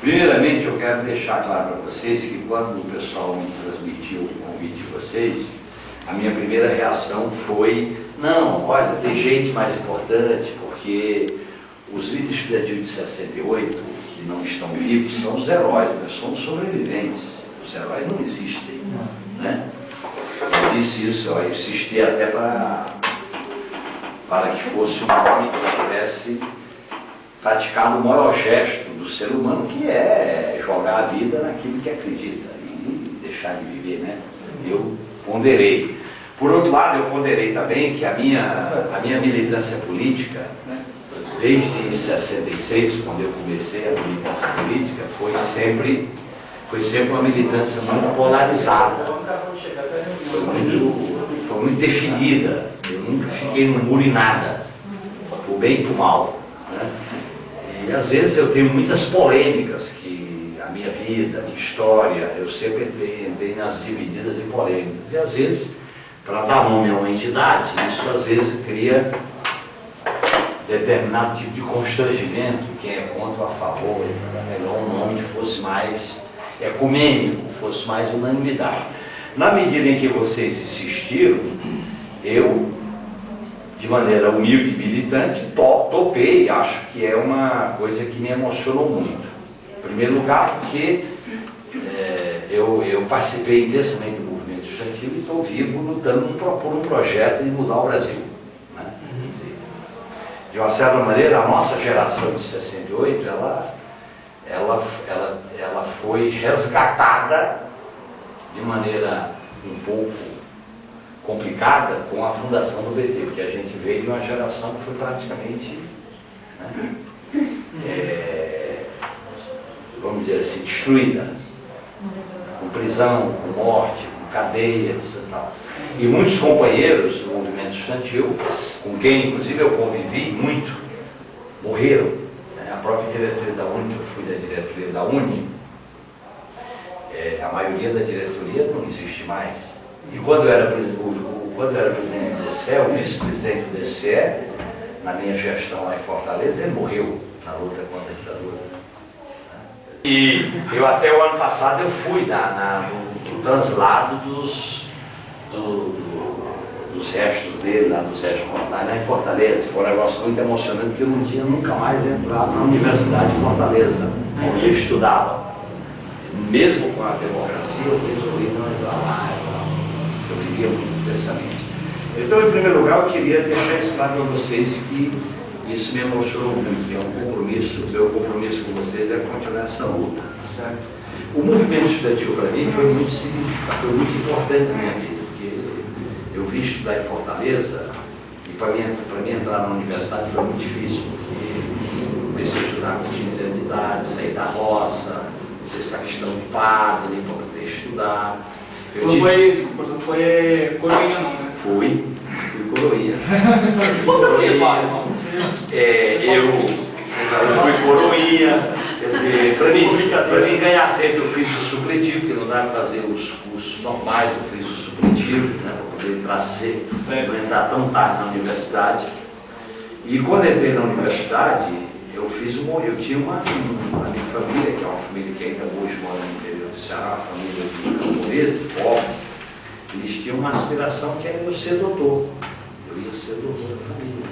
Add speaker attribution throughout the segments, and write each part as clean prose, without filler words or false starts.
Speaker 1: Primeiramente, eu quero deixar claro para vocês que quando o pessoal me transmitiu o convite de vocês, a minha primeira reação foi: não, olha, tem gente mais importante, porque os líderes estudantis de 68, que não estão vivos, são os heróis, nós somos sobreviventes. Os heróis não existem, né? Eu disse isso, eu insisti até para que fosse um homem que tivesse praticado o maior gesto do ser humano, que é jogar a vida naquilo que acredita e deixar de viver, né? Eu ponderei. Por outro lado, eu ponderei também que a minha militância política, desde 66, quando eu comecei a militância política, foi sempre uma militância muito polarizada, foi muito definida. Eu nunca fiquei no muro em nada, por bem e por mal, né? E às vezes eu tenho muitas polêmicas, que a minha vida, a minha história, eu sempre entrei nas divididas e polêmicas. E às vezes, para dar nome a uma entidade, isso às vezes cria determinado tipo de constrangimento. Quem é contra ou a favor, era melhor um nome que fosse mais ecumênico, fosse mais unanimidade. Na medida em que vocês insistiram, eu, de maneira humilde e militante, topei. Acho que é uma coisa que me emocionou muito. Em primeiro lugar, porque eu participei intensamente do movimento estudantil e estou vivo lutando por um projeto de mudar o Brasil, né? De uma certa maneira, a nossa geração de 68, ela foi resgatada de maneira um pouco complicada com a fundação do PT, porque a gente veio de uma geração que foi praticamente, né, vamos dizer assim, destruída, com prisão, com morte, com cadeias e tal. E muitos companheiros do movimento estudantil, com quem inclusive eu convivi muito, morreram, né? A própria diretoria da UNE, eu fui da diretoria da UNE, a maioria da diretoria não existe mais. E quando eu era presidente do DCE, o vice-presidente do DCE, na minha gestão lá em Fortaleza, ele morreu na luta contra a ditadura. E eu até o ano passado eu fui no translado dos restos dele, lá dos restos mortais, lá em Fortaleza. Foi um negócio muito emocionante, porque eu não tinha nunca mais entrado na Universidade de Fortaleza, onde eu estudava. Mesmo com a democracia, eu resolvi não entrar lá. Eu vivia muito intensamente. Então, em primeiro lugar, eu queria deixar isso claro para vocês que isso me emocionou muito. É um compromisso, o meu compromisso com vocês é continuar essa luta. Certo? O movimento estudantil para mim foi muito significativo, foi muito importante na minha vida, porque eu vim estudar em Fortaleza e para mim entrar na universidade foi muito difícil, porque eu comecei a estudar com 15 anos de idade, sair da roça, ser sacristão de padre, para poder estudar.
Speaker 2: Você não foi coroinha não, né?
Speaker 1: Fui coroinha. Eu fui coroinha. Quer dizer, para mim ganhar tempo eu fiz o supletivo, porque não dá para fazer os cursos normais, eu fiz o supletivo, né, para poder entrar cedo, não entrar tão tarde na universidade. E quando entrei na universidade, eu tinha uma minha família, que é uma família que ainda hoje mora no interior do Ceará, uma família de camponeses, pobres, eles tinham uma aspiração que era eu ser doutor. Eu ia ser doutor da família.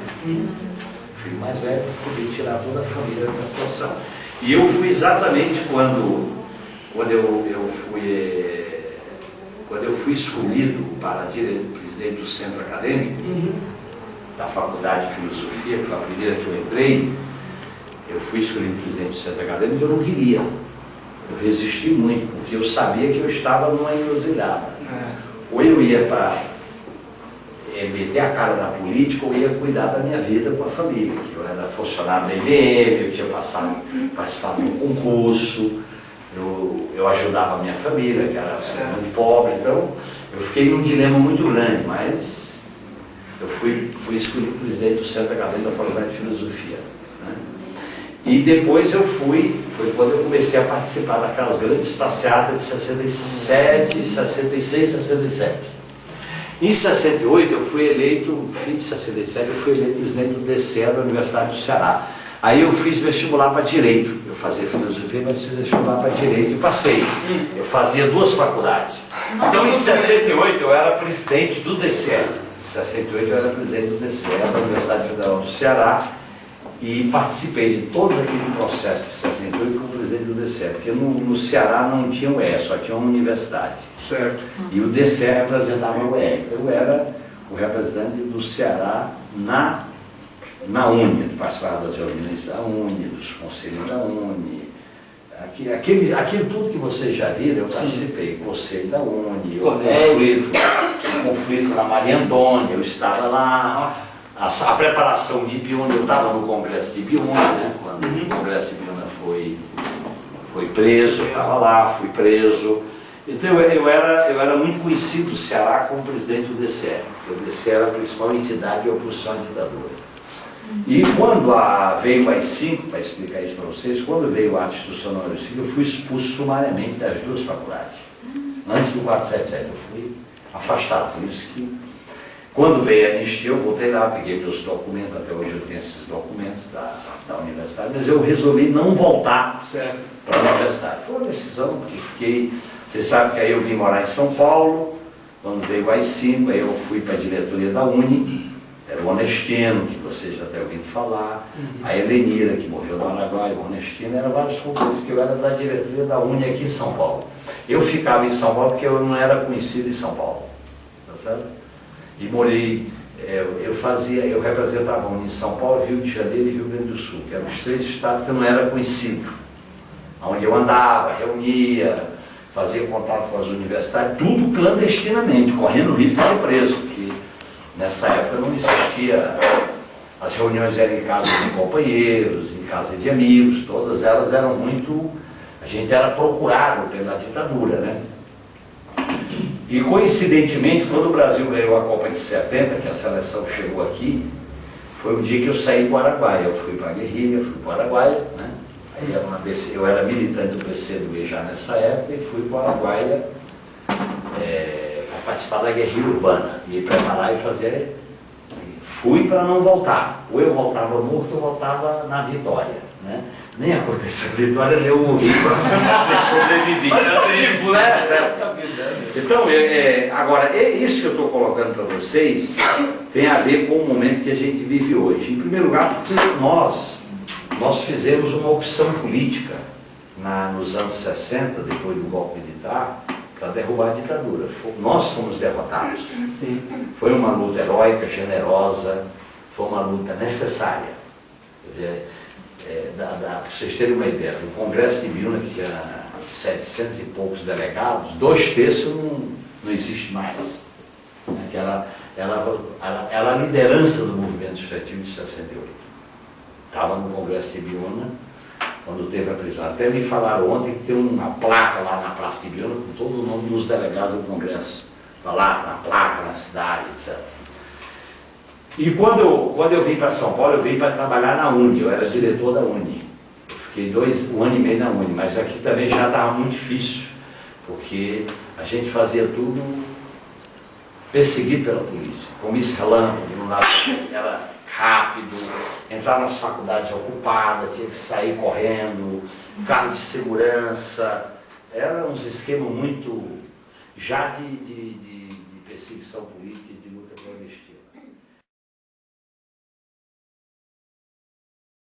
Speaker 1: Filho mais velho, para poder tirar toda a família da situação. E eu fui exatamente quando eu fui escolhido para presidente do centro acadêmico, da Faculdade de Filosofia, que foi a primeira que eu entrei. Eu fui escolhido presidente do centro acadêmico e eu não queria. Eu resisti muito, porque eu sabia que eu estava numa encruzilhada. Ou eu ia para meter a cara na política, ou ia cuidar da minha vida com a família, que eu era funcionário da IBM, eu tinha participado de um concurso, eu ajudava a minha família, que era muito pobre, então eu fiquei num dilema muito grande, mas eu fui escolhido presidente do Centro Acadêmico da Faculdade de Filosofia, né? E depois foi quando eu comecei a participar daquelas grandes passeatas de 67, 66, 67. Em 68 eu fui eleito, fim de 67, eu fui eleito presidente do DCE da Universidade do Ceará. Aí eu fiz vestibular para Direito. Eu fazia Filosofia, mas fiz vestibular para Direito e passei. Eu fazia 2 faculdades. Então, em 68, eu era presidente do DCE. Em 68, eu era presidente do DCE, da Universidade Federal do Ceará, e participei de todo aquele processo de 68 como presidente do DCE, porque no Ceará não tinha o E, só tinha uma universidade.
Speaker 2: Certo.
Speaker 1: E o DCE representava o E. Eu era o representante do Ceará na UNE, participava das reuniões da UNE, dos conselhos da UNE. Aquilo tudo que vocês já viram, eu participei. Conselho da UNE, o conflito na Maria Antônia, eu estava lá. A preparação de Ibiúna, eu estava no Congresso de Ibiúna, né? Quando o Congresso de Ibiúna foi preso, eu estava lá, fui preso. Então eu era muito conhecido do Ceará como presidente do DCE, porque o DCE era a principal entidade de oposição à ditadura. E quando veio o AI-5, para explicar isso para vocês, quando veio o ato institucional AI-5, eu fui expulso sumariamente das 2 faculdades. Antes do 477 eu fui afastado, por isso que quando veio a anistia, eu voltei lá, peguei meus documentos, até hoje eu tenho esses documentos da universidade, mas eu resolvi não voltar para a universidade. Foi uma decisão que fiquei... Vocês sabem que aí eu vim morar em São Paulo, quando veio o AI-5, aí eu fui para a diretoria da UNE, era o Onestino, que vocês já até ouviram falar, a Helenira, que morreu no Araguaia, o Onestino, eram vários companheiros que eu era da diretoria da UNE aqui em São Paulo. Eu ficava em São Paulo porque eu não era conhecido em São Paulo, tá certo? E morei, eu representava a UNE em São Paulo, Rio de Janeiro e Rio Grande do Sul, que eram os 3 estados que eu não era conhecido, onde eu andava, reunia, fazia contato com as universidades, tudo clandestinamente, correndo o risco de ser preso, porque nessa época não existia, as reuniões eram em casa de companheiros, em casa de amigos, todas elas eram muito, a gente era procurado pela ditadura, né? E coincidentemente, quando o Brasil ganhou a Copa de 70, que a seleção chegou aqui, foi o dia que eu saí do Araguaia, eu fui para a guerrilha, fui para o Araguaia, né? Eu era militante do PCdoB já nessa época e fui para o Araguaia para participar da guerrilha urbana, me preparar e fazer. Fui para não voltar. Ou eu voltava morto ou voltava na vitória. Né? Nem aconteceu a vitória, nem eu morri para sobreviver.
Speaker 2: Mas está vivo, né?
Speaker 1: Então, agora, isso que eu estou colocando para vocês tem a ver com o momento que a gente vive hoje. Em primeiro lugar, porque nós fizemos uma opção política nos anos 60, depois do golpe militar, para derrubar a ditadura. Nós fomos derrotados.
Speaker 2: Sim.
Speaker 1: Foi uma luta heróica, generosa, foi uma luta necessária. Quer dizer, para vocês terem uma ideia, no Congresso de Ibiúna, que tinha 700 e poucos delegados, 2/3 não existe mais. Que era a liderança do movimento estudantil de 68. Estava no Congresso de Ibiúna, quando teve a prisão. Até me falaram ontem que tem uma placa lá na Praça de Ibiúna com todo o nome dos delegados do Congresso. Está lá na placa, na cidade, etc. E quando eu vim para São Paulo, eu vim para trabalhar na UNE, eu era diretor da UNE. Eu fiquei 1 ano e meio na UNE, mas aqui também já estava muito difícil, porque a gente fazia tudo perseguido pela polícia. Comício relâmpago, de um lado era rápido, entrar nas faculdades ocupadas, tinha que sair correndo, carro de segurança, eram uns esquemas muito, já de perseguição política.